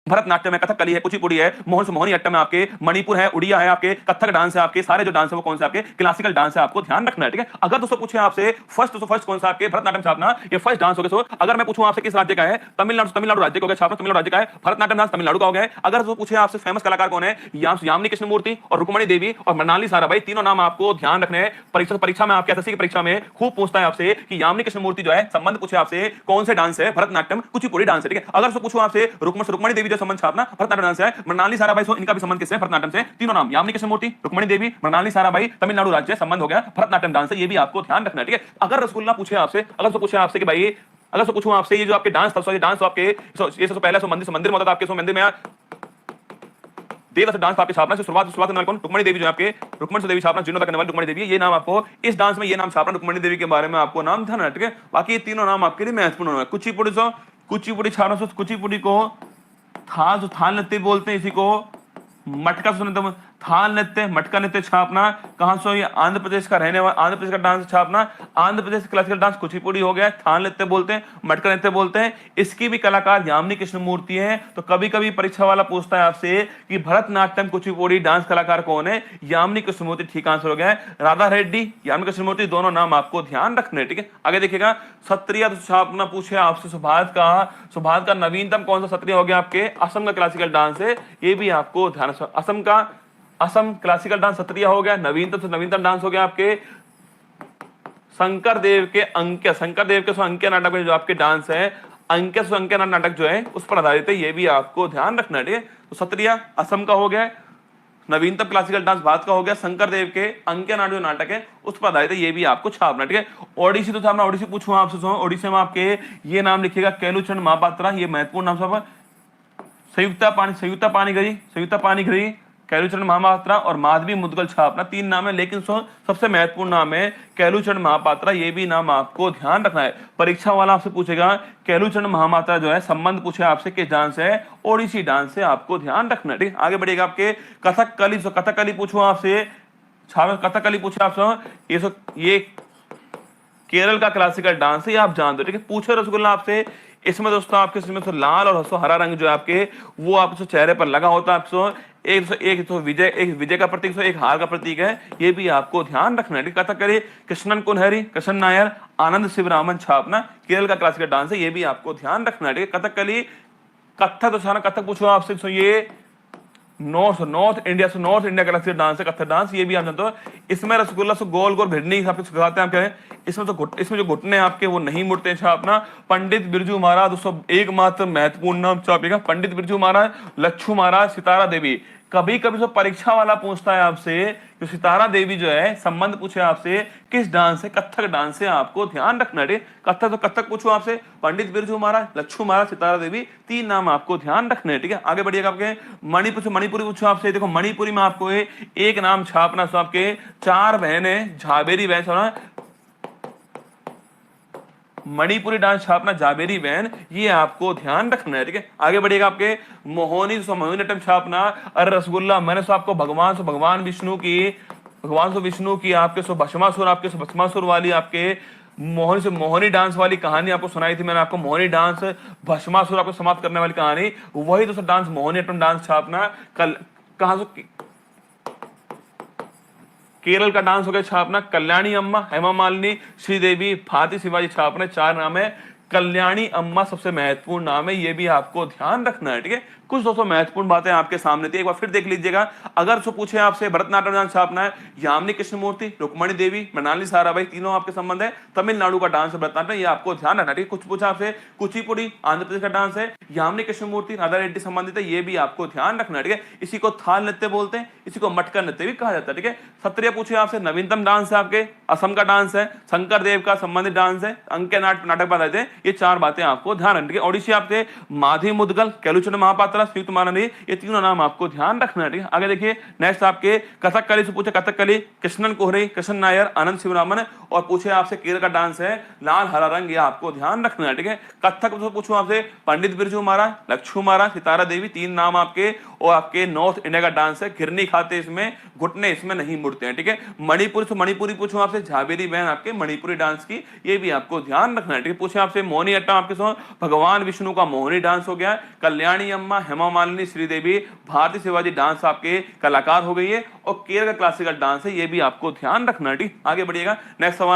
भरतनाट्यम है, कथकली है, कुचिपुड़ी है, मोहन से मोहिनी अट्टम है, आपके मणिपुर है, उड़िया है, आपके कथक डांस है, आपके सारे जो डांस है वो कौन से आपके क्लासिकल डांस है, आपको ध्यान रखना है। ठीक है, अगर दोस्तों पूछे आपसे फर्स्ट, तो फर्स्ट कौन सा आपके भरतनाट्यम छापना, ये फर्स्ट डांस हो गया। सो अगर मैं पूछूं आपसे किस राज्य का है, तमिलनाडु, तमिलनाडु राज्य का हो गया छापना, तमिलनाडु राज्य का है, भरतनाट्यम डांस तमिलनाडु का हो गया। अगर तो पूछे आपसे फेमस कलाकार कौन है, यामिनी कृष्णमूर्ति और रुक्मणी देवी और मृणाली साराभाई, तीनों नाम आपको ध्यान रखने हैं। परीक्षा में आपके एसएससी की परीक्षा में खूब पूछता है आपसे कि यामिनी कृष्णमूर्ति जो है संबंध पूछे आपसे कौन से डांस है, भरतनाट्यम कुचिपुड़ी डांस है। ठीक है, अगर तो पूछूं आपसे रुक्मणी देवी जो संबंध छापना भरतनाट्यम डांस है, मृणाली साराभाई, सो इनका भी संबंध किससे, भरतनाट्यम से। तीनों नाम यामिनी कृष्णमूर्ति, रुक्मणी देवी, मृणाली साराभाई, तमिलनाडु राज्य, संबंध हो गया भरतनाट्यम डांस से, ये भी आपको ध्यान रखना है। ठीक है, अगर रसगुल्ला पूछे आपसे, अगर तो पूछे आपसे कि भाई, अगर तो पूछूं आपसे ये जो आपके डांस था, ये डांस तो आपके ये सबसे पहले मंदिर में होता था आपके, सो मंदिर में देवदास डांस आपके छापना से शुरुआत करने वाले कौन, रुक्मणी देवी जो आपके रुक्मणी देवी छापना जीर्णोद्धार करने वाली रुक्मणी देवी, ये नाम आपको इस डांस में ये नाम छापना रुक्मणी देवी के बारे में आपको नाम ध्यान है। ठीक है, बाकी ये तीनों नाम आपके लिए महत्वपूर्ण है। कुचिपुड़ी छापना, कुचिपुड़ी को थाल नृत्य बोलते हैं, इसी को मटका सुनते, थाल नृत्य, मटका नृत्य छापना कहां से, ये आंध्र प्रदेश का रहने वाला, आंध्र प्रदेश का dance छापना, Andhra Pradesh classical dance Kuchipudi हो गया, थाल नृत्य बोलते हैं, मटका नृत्य बोलते हैं। इसकी भी कलाकार यामिनी कृष्णमूर्ति है। तो कभी कभी परीक्षा वाला पूछता है आपसे कि भरतनाट्यम कुचिपुड़ी डांस कलाकार कौन है, यामिनी कृष्णमूर्ति ठीक आंसर हो गया है। राधा रेड्डी, यामिनी कृष्णमूर्ति, दोनों नाम आपको ध्यान रखने। ठीक है, आगे देखिएगा, सत्रिया छापना पूछे आपसे सुभाष का नवीनतम कौन सा सत्रिया हो गया आपके, असम का क्लासिकल डांस है, ये भी आपको ध्यान, असम क्लासिकल डांस सत्रिया हो गया। नवीनतम से नवीनतम डांस हो गया आपके शंकर देव के अंक्य नाटक में जो आपके डांस है, अंक्य नाटक जो है उस पर आधारित है, ये भी आपको ध्यान रखना है। ठीक है, तो सत्रिया असम का हो गया, नवीनतम क्लासिकल डांस भारत का हो गया, शंकर देव के अंक्य नाटक है उस पर आधारित है, ये भी आपको छापना। ठीक है, ओडिसी तो छापना, ओडिसी पूछूं आपसे, ओडिसी में आपके ये नाम लिखिएगा, केलुचंद महापात्रा, ये महत्वपूर्ण नाम सब, संयुक्ता पानीगरी, कैलूचरण महापात्रा और माधवी मुदगल छापना, तीन नाम है, लेकिन सबसे महत्वपूर्ण नाम है कैलूचरण महापात्रा, ये भी नाम आपको ध्यान रखना है। परीक्षा वाला आपसे पूछेगा कैलूचरण महापात्रा जो है संबंध पूछे आपसे किस डांस है, ओडिसी डांस से, आपको ध्यान रखना है। ठीक है, आगे बढ़िएगा, आपके कथकली पूछो आपसे, कथकली पूछे आपसे, ये केरल का क्लासिकल डांस है, ये आप जानते हो। ठीक है, पूछे रसगुल्ला आपसे, इसमें दोस्तों आपके इसमें तो लाल और हरा रंग जो है आपके वो आपके चेहरे पर लगा होता है, आपको एक विजय का प्रतीक, एक हार का प्रतीक है, ये भी आपको ध्यान रखना है। कथकली कृष्णन कुनहरी, कृष्ण नायर, आनंद शिवरामन छापना, केरल का क्लासिकल डांस है, ये भी आपको ध्यान रखना है। कथकली, कथक पूछो आपसे, तो ये नॉर्थ इंडिया का क्लासिकल डांस है, कथक डांस, ये भी आप जानते हो। इसमें रसगुल्ला से गोल गोल भिड़नी सिखाते हैं आपके, इसमें जो घुटने आपके वो नहीं मुड़ते हैं छापना। पंडित बिरजू महाराज, दोस्तों एकमात्र महत्वपूर्ण नाम छापेगा, पंडित बिरजू महाराज, लच्छू महाराज, सितारा देवी। कभी कभी जो परीक्षा वाला पूछता है आपसे, जो सितारा देवी जो है संबंध पूछे आपसे किस डांस से, कथक डांस से, आपको ध्यान रखना है। कथक पूछो आपसे, पंडित बिरजू महाराज, लच्छू महाराज, सितारा देवी, तीन नाम आपको ध्यान रखने हैं। ठीक है, आगे बढ़िएगा, आपके मणिपुरी पूछो आपसे, देखो मणिपुरी में आपको एक नाम छापना, सो आपके चार बहनें, झाबेरी बहन, मणिपुरी डांस छापना, जाबेरी बहन, ये आपको ध्यान रखना है। ठीक है, आगे बढ़िएगा, आपके मोहिनीअट्टम छापना। अरे रसगुल्ला, मैंने आपको भगवान विष्णु की आपके भस्मासुर वाली आपके मोहिनी डांस वाली कहानी आपको सुनाई थी मैंने, आपको मोहिनी डांस भस्मासुर आपको समाप्त करने वाली कहानी, वही दोस्तों डांस मोहिनीअट्टम डांस छापना। कहां से, केरल का डांस हो गया छापना, कल्याणी अम्मा, हेमा मालिनी, श्रीदेवी, भारती शिवाजी छापना, चार नाम है। कल्याणी अम्मा सबसे महत्वपूर्ण नाम है, ये भी आपको ध्यान रखना है। ठीक है, कुछ दोस्तों महत्वपूर्ण बातें आपके सामने थी, एक बार फिर देख लीजिएगा। अगर सो पूछे आपसे भरतनाट्यम डांस छापना है, यामिनी कृष्णमूर्ति, रुक्मणी देवी, मृणाली साराभाई, तीनों आपके संबंध है, तमिलनाडु का डांस है भरतनाट्यम, ये आपको ध्यान रखना है। कुछ पूछा आपसे कुचिपुड़ी आंध्र प्रदेश का डांस है, यामिनी कृष्णमूर्ति राधा रेड्डी संबंधित है, ये भी आपको ध्यान रखना है। ठीक है, इसी को थाल नृत्य बोलते हैं, इसी को मटका नृत्य भी कहा जाता है। ठीक है, सत्रिया पूछे आपसे, नवीनतम डांस है आपके असम का डांस है, शंकर देव का संबंधित डांस है, अंक्य नाटक बताते हैं, ये चार बातें आपको ध्यान रखनी है। ओडिसी आपके माधवी मुदगल, कैलूचरण महापात्रा, संयुक्त माननी, ये तीनों नाम आपको ध्यान रखना है। आगे देखिए, नेक्स्ट आपके कथकली से पूछे, कथकली कृष्णन कोहरे, कृष्ण नायर, आनंद शिवरामन और पूछे आपसे केरल का डांस है लाल हरा रंग, ये आपको ध्यान रखना है, ठीक है। कथक तो पूछूं आपसे पंडित बिरजू महाराज, लक्ष्मू महाराज, सितारा देवी, तीन नाम आपके, और आपके नॉर्थ इंडिया का डांस है, घिरनी खाते इसमें, घुटने इसमें नहीं मुड़ते हैं, ठीक है। मणिपुर से मणिपुरी पूछूं आपसे, झाबेरी बहन आपके मणिपुरी डांस की, ये भी आपको ध्यान रखना है, ठीक है। पूछे आपसे मोहिनी अट्टम आपके सो भगवान विष्णु का मोहिनी डांस हो गया, कल्याणी अम्मा, हेमा मालिनी, श्रीदेवी, भारतीय शिवाजी डांस आपके कलाकार हो गई है, और केरल का क्लासिकल डांस है, ये भी आपको ध्यान रखना है, ठीक। आगे बढ़िएगा, नेक्स्ट सवाल